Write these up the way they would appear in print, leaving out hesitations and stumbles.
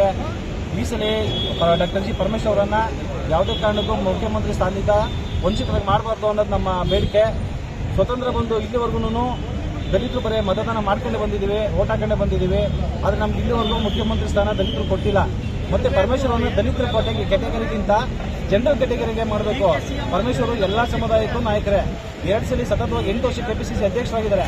ಮೇರೆಗೆ ಈ ಸಲ ಡಾಕ್ಟರ್ ಜಿ ಪರಮೇಶ್ವರ್ ಅವರನ್ನ ಯಾವುದೇ ಕಾರಣಕ್ಕೂ ಮುಖ್ಯಮಂತ್ರಿ ಸ್ಥಾನದಿಂದ ವಂಚಿತರಾಗಿ ಮಾಡಬಾರ್ದು ಅನ್ನೋದು ನಮ್ಮ ಬೇಡಿಕೆ. ಸ್ವತಂತ್ರ ಬಂದು ಇಲ್ಲಿವರೆಗೂ ದಲಿತರು ಬರೀ ಮತದಾನ ಮಾಡ್ಕೊಂಡೇ ಬಂದಿದ್ದೀವಿ, ಓಟ್ ಹಾಕೊಂಡೇ ಬಂದಿದ್ದೀವಿ. ಆದರೆ ನಮ್ಗೆ ಇಲ್ಲಿವರೆಗೂ ಮುಖ್ಯಮಂತ್ರಿ ಸ್ಥಾನ ದಲಿತರು ಕೊಟ್ಟಿಲ್ಲ. ಮತ್ತೆ ಪರಮೇಶ್ವರ್ ಅವರನ್ನು ದಲಿತರ ಕೆಟಗರಿಗಿಂತ ಜನರಲ್ ಕೆಟಗರಿಗೆ ಮಾಡಬೇಕು. ಪರಮೇಶ್ವರ್ ಎಲ್ಲ ಸಮುದಾಯಕ್ಕೂ ನಾಯಕರೇ. 2 ಸಲ ಸತತವಾಗಿ 8 ವರ್ಷ ಕೆಪಿಸಿಸಿ ಅಧ್ಯಕ್ಷರಾಗಿದ್ದಾರೆ.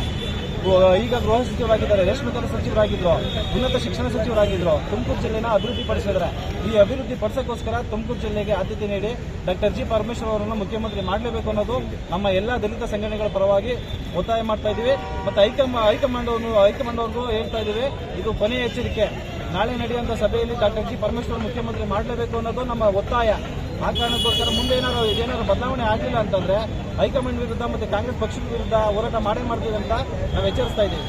ಈಗ ಗೃಹ ಸಚಿವರಾಗಿದ್ದಾರೆ, ರೇಷ್ಮೆ ಸಚಿವರಾಗಿದ್ರು, ಉನ್ನತ ಶಿಕ್ಷಣ ಸಚಿವರಾಗಿದ್ರು. ತುಮಕೂರು ಜಿಲ್ಲೆನ ಅಭಿವೃದ್ಧಿ ಪಡಿಸಿದ್ದಾರೆ. ಈ ಅಭಿವೃದ್ಧಿ ಪಡಿಸೋಕ್ಕೋಸ್ಕರ ತುಮಕೂರು ಜಿಲ್ಲೆಗೆ ಆದ್ಯತೆ ನೀಡಿ ಡಾಕ್ಟರ್ ಜಿ ಪರಮೇಶ್ವರ್ ಅವರನ್ನು ಮುಖ್ಯಮಂತ್ರಿ ಮಾಡಲೇಬೇಕು ಅನ್ನೋದು ನಮ್ಮ ಎಲ್ಲ ದಲಿತ ಸಂಘಟನೆಗಳ ಪರವಾಗಿ ಒತ್ತಾಯ ಮಾಡ್ತಾ ಇದ್ದೀವಿ. ಮತ್ತು ಹೈಕಮಾಂಡ್ ಅವ್ರಿಗೂ ಹೇಳ್ತಾ ಇದ್ದೀವಿ, ಇದು ಕೊನೆಯ ಎಚ್ಚರಿಕೆ. ನಾಳೆ ನಡೆಯುವಂಥ ಸಭೆಯಲ್ಲಿ ಡಾಕ್ಟರ್ ಜಿ ಪರಮೇಶ್ವರ್ ಮುಖ್ಯಮಂತ್ರಿ ಮಾಡಲೇಬೇಕು ಅನ್ನೋದು ನಮ್ಮ ಒತ್ತಾಯ. ಆ ಕಾರಣಕ್ಕೋಸ್ಕರ ಮುಂದೆ ಏನಾದ್ರು ಬದಲಾವಣೆ ಆಗಿಲ್ಲ ಅಂತಂದ್ರೆ ಹೈಕಮಾಂಡ್ ವಿರುದ್ಧ ಮತ್ತು ಕಾಂಗ್ರೆಸ್ ಪಕ್ಷದ ವಿರುದ್ಧ ಹೋರಾಟ ಮಾಡ್ತೀವಿ ಅಂತ ನಾವು ಎಚ್ಚರಿಸ್ತಾ ಇದ್ದೀವಿ.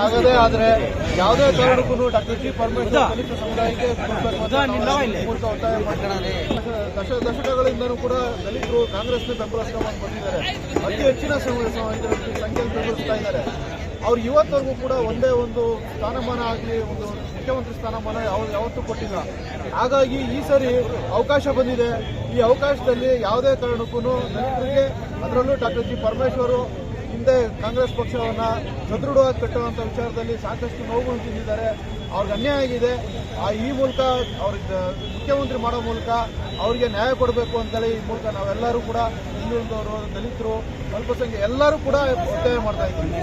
ಆಗದೇ ಆದರೆ ಯಾವುದೇ ಕಾರಣಕ್ಕೂ ಡಾಕ್ಟರ್ ಜಿ ಪರಮೇಶ್ವರ್ ದಲಿತ ಸಮುದಾಯಕ್ಕೆ ದಶಕಗಳಿಂದಲೂ ಕೂಡ ದಲಿತರು ಕಾಂಗ್ರೆಸ್ನ ಬೆಂಬಲಿಸಿಕೊಂಡು ಬಂದಿದ್ದಾರೆ. ಅತಿ ಹೆಚ್ಚಿನ ಸಂಖ್ಯೆಯಲ್ಲಿ ಬೆಂಬಲಿಸ್ತಾ ಇದ್ದಾರೆ. ಅವ್ರು ಇವತ್ತವರೆಗೂ ಕೂಡ ಒಂದೇ ಒಂದು ಸ್ಥಾನಮಾನ ಆಗಲಿ, ಒಂದು ಮುಖ್ಯಮಂತ್ರಿ ಸ್ಥಾನಮಾನ ಯಾವತ್ತೂ ಕೊಟ್ಟಿಲ್ಲ. ಹಾಗಾಗಿ ಈ ಸರಿ ಅವಕಾಶ ಬಂದಿದೆ. ಈ ಅವಕಾಶದಲ್ಲಿ ಯಾವುದೇ ಕಾರಣಕ್ಕೂ ದಲಿತರಿಗೆ, ಅದರಲ್ಲೂ ಡಾಕ್ಟರ್ ಜಿ ಪರಮೇಶ್ವರ್ ಹಿಂದೆ ಕಾಂಗ್ರೆಸ್ ಪಕ್ಷವನ್ನ ಸದೃಢವಾಗಿ ಕಟ್ಟುವಂಥ ವಿಚಾರದಲ್ಲಿ ಸಾಕಷ್ಟು ನೋವುಗಳು ತಿಂದಿದ್ದಾರೆ. ಅವ್ರಿಗೆ ಅನ್ಯಾಯ ಆಗಿದೆ. ಈ ಮೂಲಕ ಅವ್ರಿಗೆ ಮುಖ್ಯಮಂತ್ರಿ ಮಾಡೋ ಮೂಲಕ ಅವರಿಗೆ ನ್ಯಾಯ ಕೊಡಬೇಕು ಅಂತೇಳಿ ಈ ಮೂಲಕ ನಾವೆಲ್ಲರೂ ಕೂಡ ಹಿಂದುಳಿದವರು, ದಲಿತರು, ಅಲ್ಪಸಂಖ್ಯೆ ಎಲ್ಲರೂ ಕೂಡ ಒತ್ತಾಯ ಮಾಡ್ತಾ ಇದ್ದೀವಿ.